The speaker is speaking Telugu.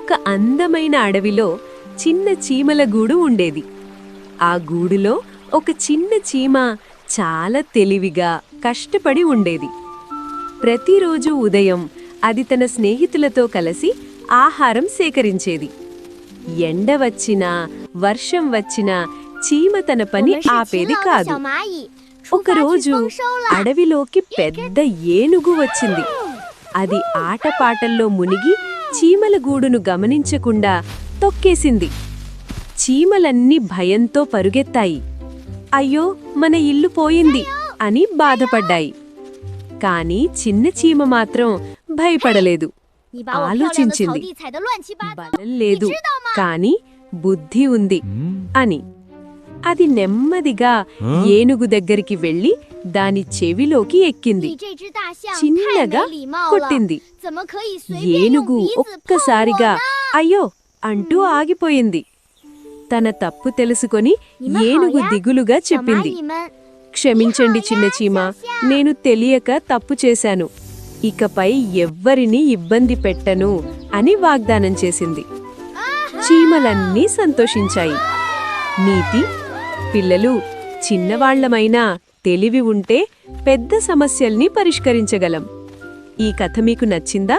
ఒక అందమైన అడవిలో చిన్న చీమల గూడు ఉండేది. ఆ గూడులో ఒక చిన్న చీమ చాలా తెలివిగా కష్టపడి ఉండేది. ప్రతిరోజు ఉదయం అది తన స్నేహితులతో కలిసి ఆహారం సేకరించేది. ఎండ వచ్చినా వర్షం వచ్చినా చీమ తన పని ఆపేది కాదు. ఒకరోజు అడవిలోకి పెద్ద ఏనుగు వచ్చింది. అది ఆటపాటల్లో మునిగి చీమల గూడును గమనించకుండా తొక్కేసింది. చీమలన్నీ భయంతో పరుగెత్తాయి. అయ్యో, మన ఇల్లు పోయింది అని బాధపడ్డాయి. కాని చిన్న చీమ మాత్రం భయపడలేదు. ఆలోచించింది, బలం లేదు కాని బుద్ధి ఉంది అని. అది నెమ్మదిగా ఏనుగు దగ్గరికి వెళ్లి దాని చెవిలోకి ఎక్కింది. చిన్నగా కొట్టింది. ఏనుగు ఒక్కసారిగా అయ్యో అంటూ ఆగిపోయింది. తన తప్పు తెలుసుకొని ఏనుగు దిగులుగా చెప్పింది, క్షమించండి చిన్న చీమ, నేను తెలియక తప్పు చేశాను. ఇకపై ఎవ్వరినీ ఇబ్బంది పెట్టను అని వాగ్దానం చేసింది. చీమలన్నీ సంతోషించాయి. నీతి: పిల్లలు, చిన్నవాళ్లమైనా తెలివి ఉంటే పెద్ద సమస్యల్ని పరిష్కరించగలం. ఈ కథ మీకు నచ్చిందా?